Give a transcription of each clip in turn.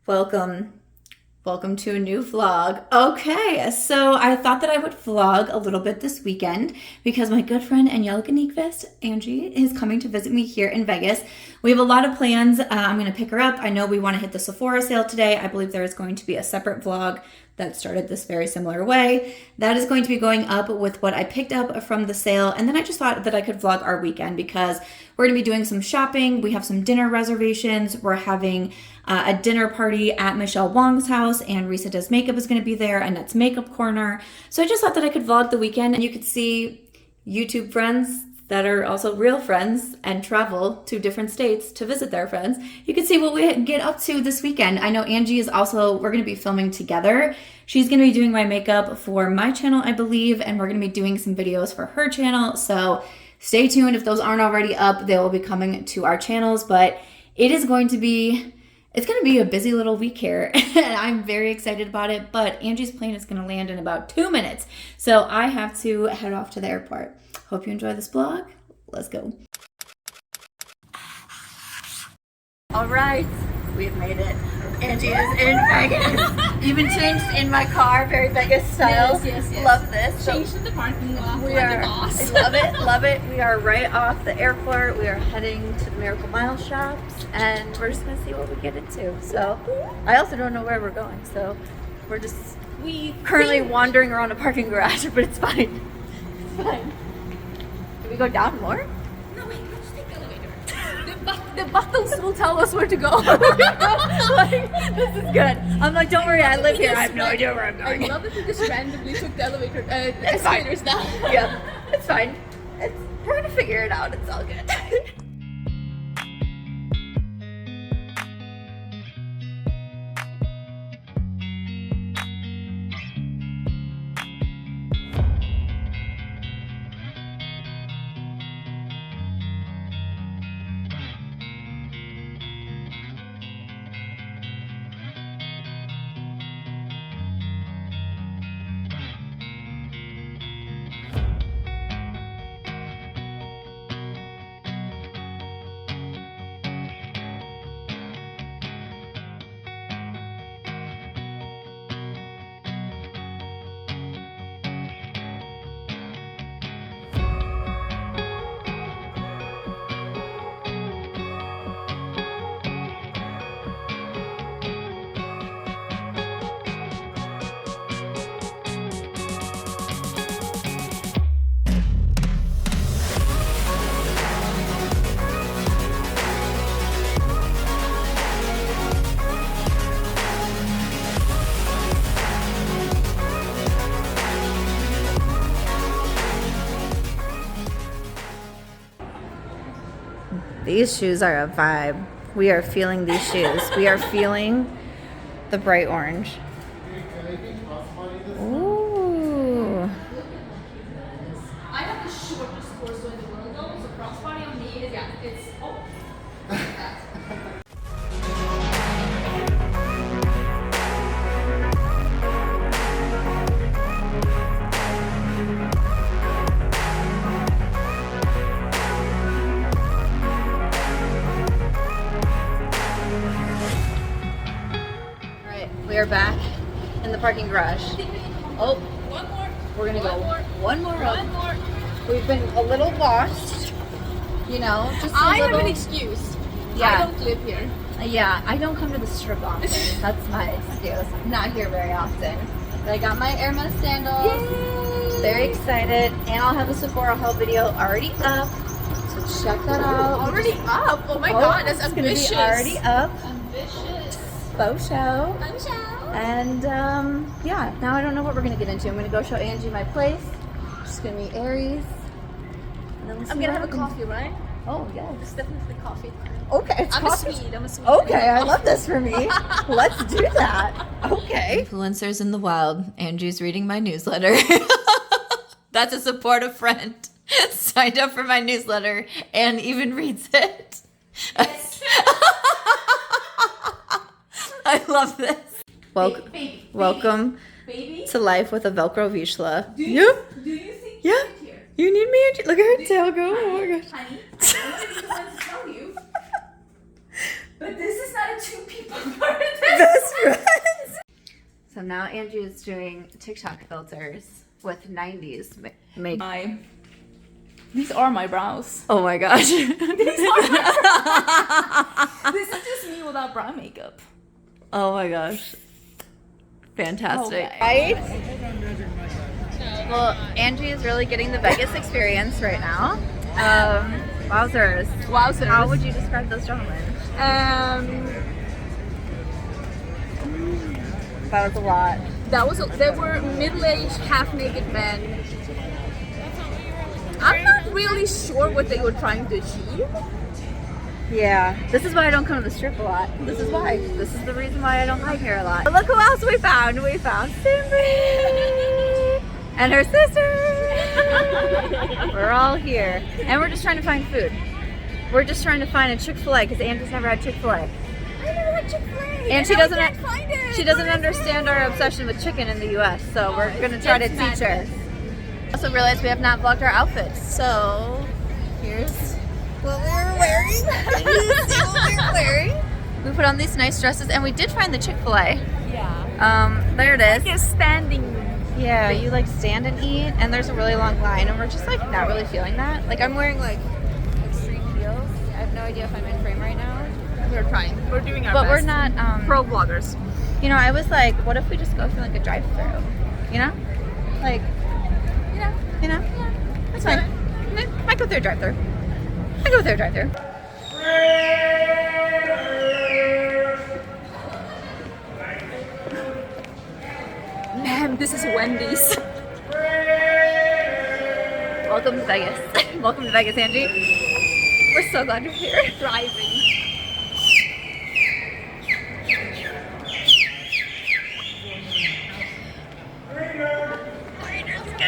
Welcome to a new vlog. Okay, so I thought that I would vlog a little bit this weekend because my good friend Angelica Nyqvist, Angie, is coming to visit me here in Vegas. We have a lot of plans. I'm going to pick her up. I know we want to hit the Sephora sale today. I believe there is going to be a separate vlog that started this very similar way. That is going to be going up with what I picked up from the sale. And then I just thought that I could vlog our weekend because we're going to be doing some shopping. We have some dinner reservations. We're having a dinner party at Michelle Wong's house, and Risa Does Makeup is going to be there, and that's Makeup Corner. So I just thought that I could vlog the weekend, and you could see YouTube friends that are also real friends and travel to different states to visit their friends. You can see what we get up to this weekend. I know Angie is also, we're going to be filming together. She's going to be doing my makeup for my channel, I believe, and we're going to be doing some videos for her channel. So stay tuned. If those aren't already up, they will be coming to our channels, but it is going to be, it's going to be a busy little week here, and I'm very excited about it, but Angie's plane is going to land in about 2 minutes, so I have to head off to the airport. Hope you enjoy this vlog. Let's go. All right, we've made it. Angie is in Vegas. Even changed in my car, very Vegas style. Yes. Love this. Changed in the parking lot. We like are, the boss. love it. We are right off the airport. We are heading to the Miracle Mile shops, and we're just gonna see what we get into. So, I also don't know where we're going, so we're just currently wandering around a parking garage, but it's fine. It's fine. Do we go down more? No, wait, let's take the elevator. The buttons will tell us where to go. Like, this is good. I'm like, don't worry, I live here. I have no idea where I'm I going. love that we just randomly took the elevator, escalators down. Yeah, it's fine. We're gonna figure it out. It's all good. These shoes are a vibe. We are feeling these shoes. We are feeling the bright orange. Ooh. I have the shortest torso in the world though, so crossbody on me is, it's, We are back in the parking garage. Oh, one more. we're gonna go one more One up. more. We've been a little lost, you know, just a I have little. an excuse. Yeah. I don't live here. Yeah, I don't come to the strip often. That's my excuse. I'm not here very often. But I got my Hermes sandals. Yay! Very excited, and I'll have a Sephora haul video already up. So check that out. Already up? Oh my god, that's it's ambitious. gonna be already up. Ambitious. Faux show. Fun show. And yeah, now I don't know what we're gonna get into. I'm gonna go show Angie my place. Just gonna meet Aries. And then we'll see I'm gonna what have a happens. coffee, right? Oh yes. It's definitely coffee time. Okay, it's I'm coffee. a Swede. I'm a Swede. Okay, I love this for me. Let's do that. Okay. Influencers in the wild. Angie's reading my newsletter. That's a supportive friend. Signed up for my newsletter and even reads it. Yes. I love this. Baby. Welcome Baby. to life with a Velcro Vishla. Do Yeah. you think Yeah. you fit here? You need me, Angie? Look at her tail go. Oh my gosh. Honey, I don't think I want to tell you. But this is not a 2 people party. Best friends. So now Angie is doing TikTok filters with 90s makeup. These are my brows. Oh my gosh. This is just me without brow makeup. Oh my gosh. Fantastic. Okay. Right? Well, Angie is really getting the Vegas experience right now. Wowzers. Wowzers. How would you describe those gentlemen? That was a lot. They were middle-aged, half-naked men. I'm not really sure what they were trying to achieve. Yeah, this is why I don't come to the strip a lot. This is why. This is the reason why I don't come here a lot. But look who else we found. We found Simbi and her sister. We're all here. And we're just trying to find food. We're just trying to find a Chick-fil-A because Angie's never had Chick-fil-A. I never had Chick-fil-A. And she doesn't find it. she doesn't understand our obsession with chicken in the US, so we're gonna try to teach her. Also realized we have not vlogged our outfits, so here's what we were wearing. See what we were wearing? We put on these nice dresses and we did find the Chick-fil-A. Yeah. There it is. Just standing. Yeah, you like stand and eat and there's a really long line and we're just like not really feeling that. Like I'm wearing like extreme heels. I have no idea if I'm in frame right now. We're trying. We're doing our But best. we're not pro vloggers. You know, I was like, what if we just go through like a drive-through? You know? Like, you know? Yeah, that's fine. Might go through a drive-through. I go through a drive-through. Man, this is Wendy's. Welcome to Vegas. Welcome to Vegas, Angie. We're so glad you're here. Driving.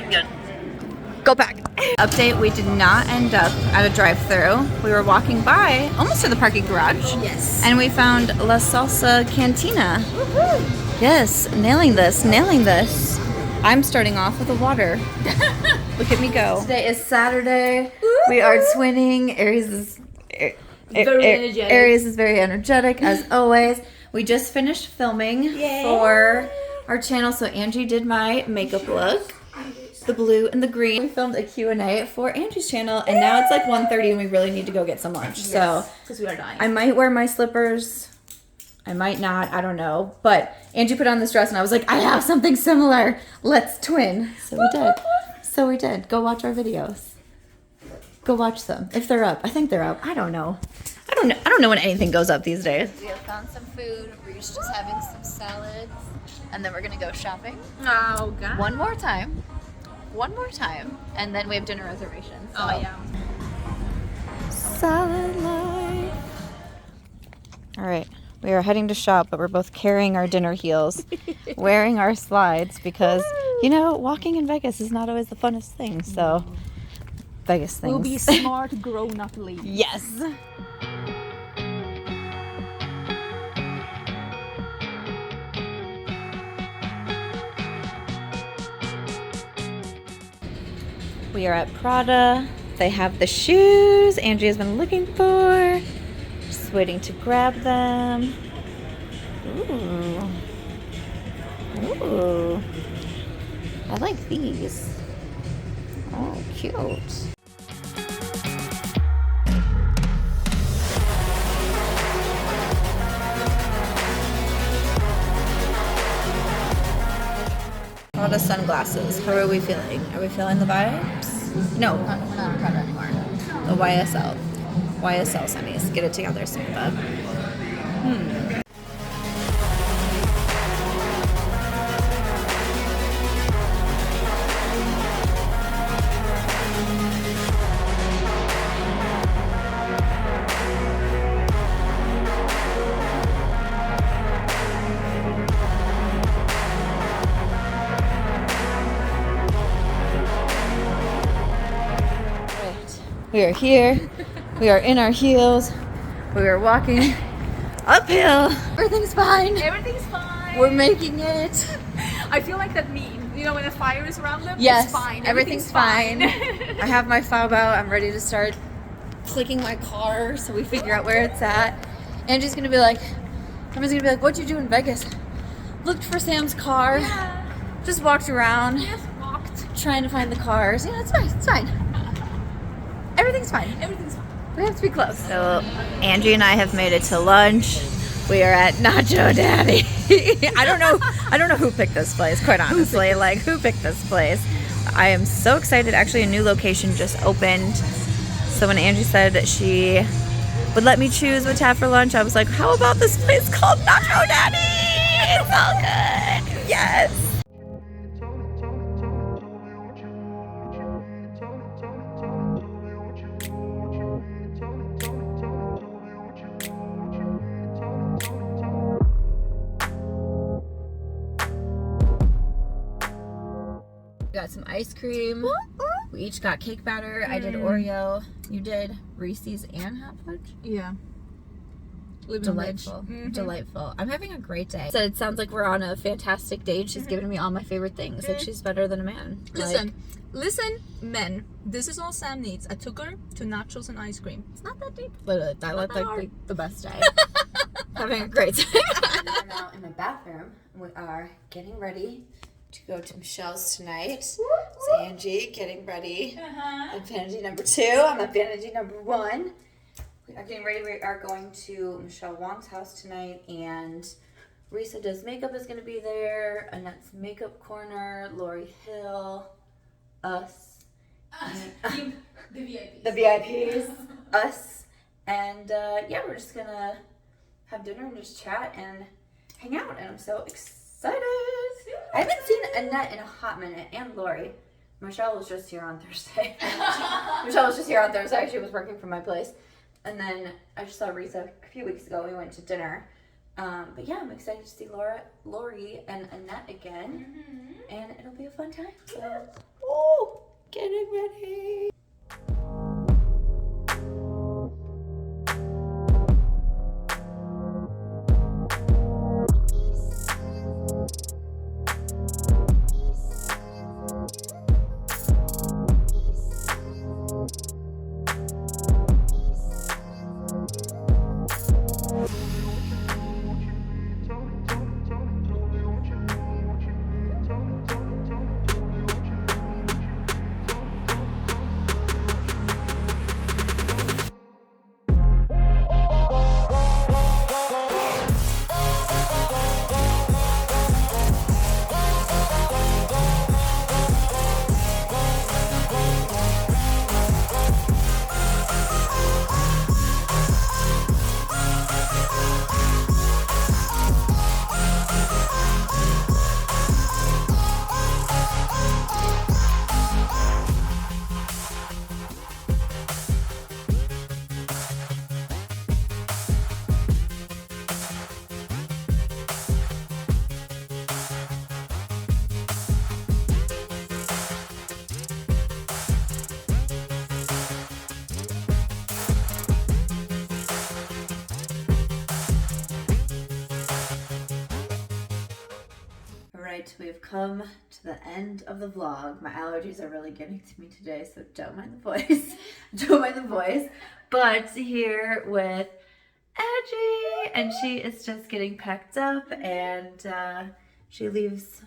Good. Go back. Update, we did not end up at a drive-thru. We were walking by, almost to the parking garage. Yes. And we found La Salsa Cantina. Woohoo! Yes, nailing this. I'm starting off with a water. Look at me go. Today is Saturday. We are twinning. Aries is very energetic as always. We just finished filming for our channel, so Angie did my makeup look. The blue and the green. We filmed a Q&A for Angie's channel, and now it's like 1:30 and we really need to go get some lunch. Yes, so because we are dying. I might wear my slippers. I might not. I don't know. But Angie put on this dress and I was like, I have something similar. Let's twin. So we did. Go watch our videos. Go watch them. If they're up. I think they're up. I don't know. I don't know when anything goes up these days. We have found some food. We're just having some salads. And then we're going to go shopping. Oh, God. One more time. And then we have dinner reservations. So. Oh, yeah. Salad life. All right. We are heading to shop, but we're both carrying our dinner heels, wearing our slides because, you know, walking in Vegas is not always the funnest thing. So, Vegas things. We'll be smart, grown-up ladies. Yes. We are at Prada. They have the shoes Angie has been looking for. Just waiting to grab them. Ooh. Ooh. I like these. Oh, cute. Prada sunglasses. How are we feeling? Are we feeling the vibes? No, we're not on Prada anymore. The YSL. YSL sunnies. Get it together, Samantha. We are here. We are in our heels. We are walking uphill. Everything's fine. Everything's fine. We're making it. I feel like that meme. You know, when a fire is around them, Yes, it's fine. everything's fine. I have my fob out. I'm ready to start clicking my car so we figure out where it's at. Angie's gonna be like, everyone's gonna be like, what'd you do in Vegas? Looked for Sam's car. Yeah. Just walked around. Just walked. Trying to find the cars. Yeah, it's fine. It's fine. Everything's fine. Everything's fine. We have to be close. So Angie and I have made it to lunch. We are at Nacho Daddy. I don't know who picked this place, quite honestly. Like, who picked this place? I am so excited. Actually, a new location just opened. So when Angie said that she would let me choose what to have for lunch, I was like, how about this place called Nacho Daddy? It's all good. Yes. We got some ice cream. We each got cake batter. I did Oreo. You did Reese's and hot fudge. Yeah. Delightful. Delightful. I'm having a great day. So it sounds like we're on a fantastic date. She's giving me all my favorite things. Like, she's better than a man. Listen, men. This is all Sam needs. I took her to nachos and ice cream. It's not that deep. Literally, that looked like the best day. Having a great day. I'm now in my bathroom. We are getting ready to go to Michelle's tonight. It's Angie getting ready. At vanity number 2. I'm at vanity number 1. We are getting ready. We are going to Michelle Wong's house tonight, and Risa Does Makeup is going to be there. Annette's Makeup Corner, Lori Hill, us, The VIPs. the VIPs, us, and yeah, we're just going to have dinner and just chat and hang out, and I'm so excited. I haven't seen Annette in a hot minute, and Lori. Michelle was just here on Thursday. She was working from my place. And then I just saw Risa a few weeks ago. We went to dinner. But yeah, I'm excited to see Lori and Annette again. And it'll be a fun time. So, getting ready. We've come to the end of the vlog. My allergies are really getting to me today, so don't mind the voice. But here with Angie, and she is just getting packed up, and she leaves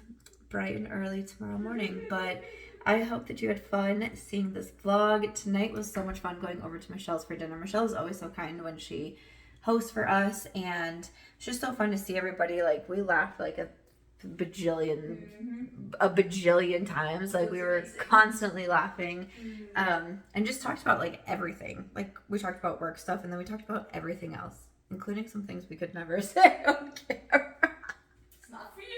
bright and early tomorrow morning. But I hope that you had fun seeing this vlog. Tonight was so much fun going over to Michelle's for dinner. Michelle is always so kind when she hosts for us, and it's just so fun to see everybody. Like, we laughed like a bajillion times. Like, we were constantly laughing, and just talked about like everything. Like, we talked about work stuff, and then we talked about everything else, including some things we could never say on camera. It's not for you.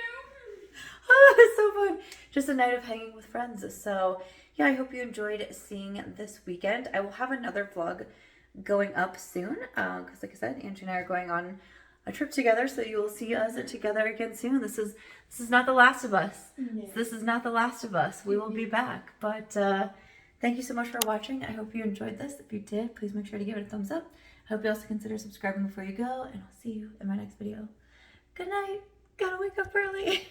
Oh, it was so fun. Just a night of hanging with friends. So yeah, I hope you enjoyed seeing this weekend. I will have another vlog going up soon, because like I said, Angie and I are going on a trip together, so you will see us together again soon. This is not the last of us. Yeah. This is not the last of us. We will be back. But thank you so much for watching. I hope you enjoyed this. If you did, please make sure to give it a thumbs up. I hope you also consider subscribing before you go, and I'll see you in my next video. Good night. Gotta wake up early.